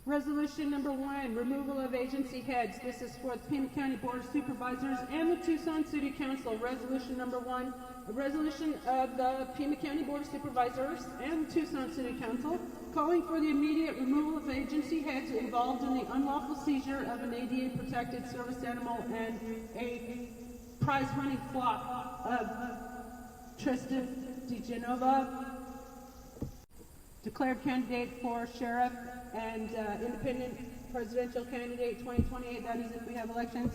Resolution number 1, removal of agency heads. This is for the Pima County Board of Supervisors and the Tucson City Council. Resolution number 1, a resolution of the Pima County Board of Supervisors and the Tucson City Council calling for the immediate removal of agency heads involved in the unlawful seizure of an ADA protected service animal and a prize-winning flock of Tristan DeGenova, declared candidate for sheriff and independent presidential candidate 2028, that is if we have elections.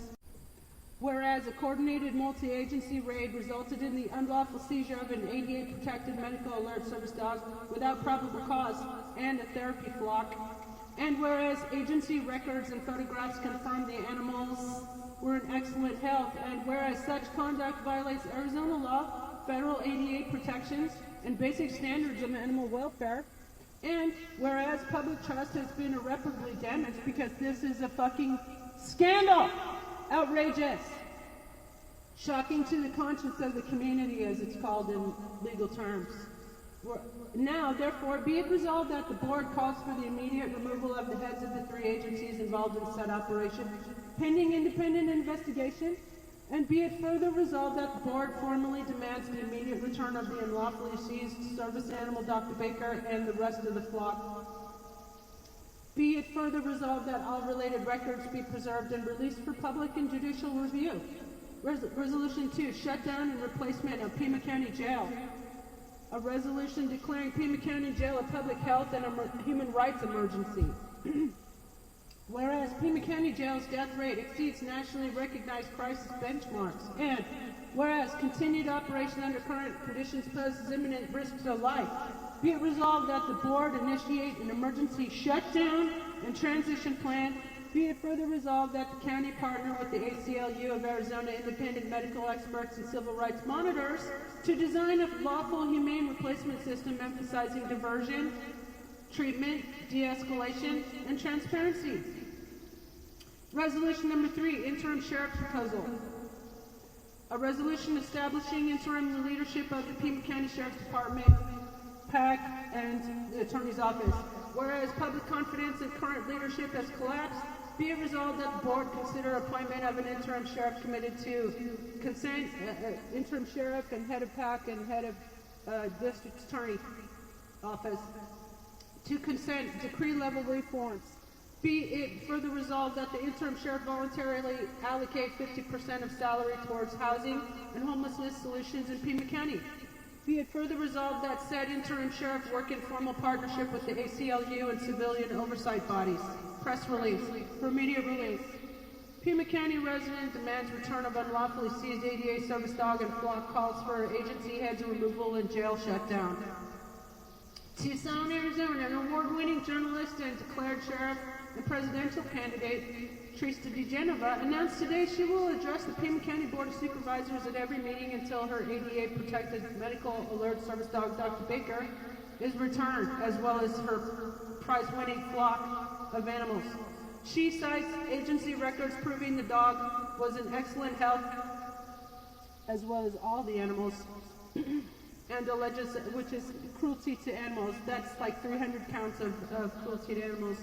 Whereas a coordinated multi-agency raid resulted in the unlawful seizure of an ADA protected medical alert service dog without probable cause and a therapy flock. And whereas agency records and photographs confirm the animals were in excellent health, and whereas such conduct violates Arizona law, federal ADA protections, and basic standards of animal welfare. And whereas public trust has been irreparably damaged because this is a fucking scandal, outrageous, shocking to the conscience of the community, as it's called in legal terms. Now, therefore, be it resolved that the board calls for the immediate removal of the heads of the 3 agencies involved in said operation, pending independent investigation. And be it further resolved that the board formally demands the immediate return of the unlawfully seized service animal Dr. Baker and the rest of the flock. Be it further resolved that all related records be preserved and released for public and judicial review. Resolution 2, shutdown and replacement of Pima County Jail. A resolution declaring Pima County Jail a public health and a human rights emergency. Whereas Pima County Jail's death rate exceeds nationally recognized crisis benchmarks, and whereas continued operation under current conditions poses imminent risk to life, be it resolved that the board initiate an emergency shutdown and transition plan. Be it further resolved that the county partner with the ACLU of Arizona independent medical experts and civil rights monitors to design a lawful humane replacement system emphasizing diversion, treatment, de-escalation, and transparency. Resolution number 3, interim sheriff's proposal. A resolution establishing interim leadership of the Pima County Sheriff's Department, PAC, and the Attorney's Office. Whereas public confidence in current leadership has collapsed, be it resolved that the board consider appointment of an interim sheriff committed to consent, interim sheriff and head of PAC and head of district attorney office, to consent decree level reforms. Be it further resolved that the interim sheriff voluntarily allocate 50% of salary towards housing and homelessness solutions in Pima County. Be it further resolved that said interim sheriff work in formal partnership with the ACLU and civilian oversight bodies. Press release. For immediate release. Pima County resident demands return of unlawfully seized ADA service dog and flock, calls for agency heads removal and jail shutdown. Tucson, Arizona, an award-winning journalist and declared sheriff and presidential candidate, Tristan DeGenova, announced today she will address the Pima County Board of Supervisors at every meeting until her ADA-protected medical alert service dog, Dr. Baker, is returned, as well as her prize-winning flock of animals. She cites agency records proving the dog was in excellent health, as well as all the animals, and alleges, which is cruelty to animals. That's like 300 counts of cruelty to animals.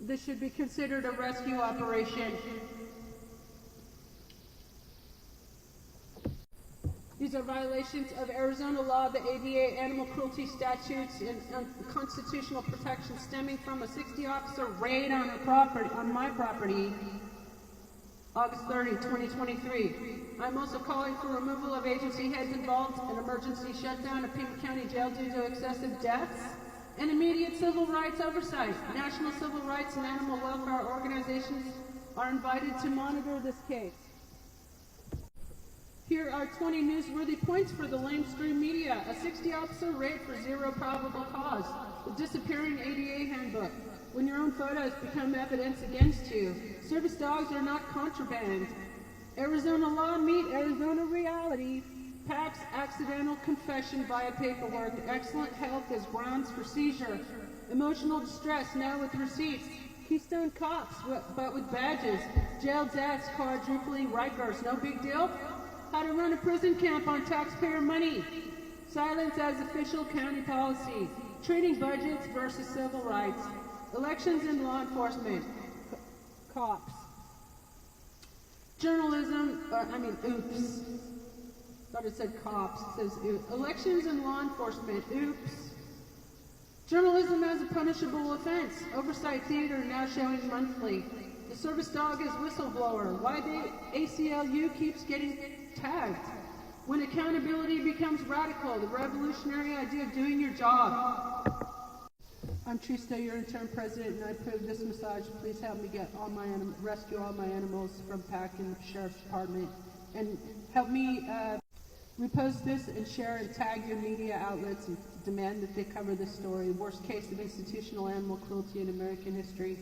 This should be considered a rescue operation. These are violations of Arizona law, the ADA animal cruelty statutes, and constitutional protection stemming from a 60-officer raid on my property, August 30, 2023. I'm also calling for removal of agency heads involved in emergency shutdown of Pima County Jail due to excessive deaths and immediate civil rights oversight. National civil rights and animal welfare organizations are invited to monitor this case. Here are 20 newsworthy points for the lamestream media. A 60-officer raid for zero probable cause. The disappearing ADA handbook. When your own photos become evidence against you. Service dogs are not contraband. Arizona law meet Arizona reality. PAC's accidental confession via paperwork. Excellent health as grounds for seizure. Emotional distress now with receipts. Keystone cops, but with badges. Jail deaths, quadrupling Rikers. No big deal. How to run a prison camp on taxpayer money. Silence as official county policy. Treating budgets versus civil rights. Elections and law enforcement. Cops. Journalism, oops. Thought it said cops. It says elections and law enforcement. Oops. Journalism as a punishable offense. Oversight theater now showing monthly. The service dog is whistleblower. Why the ACLU keeps getting tagged. When accountability becomes radical, the revolutionary idea of doing your job. I'm Trista, your interim president, and I approve this massage. Please help me rescue all my animals from pack in the sheriff's department, and help me repost this and share and tag your media outlets and demand that they cover this story. Worst case of institutional animal cruelty in American history.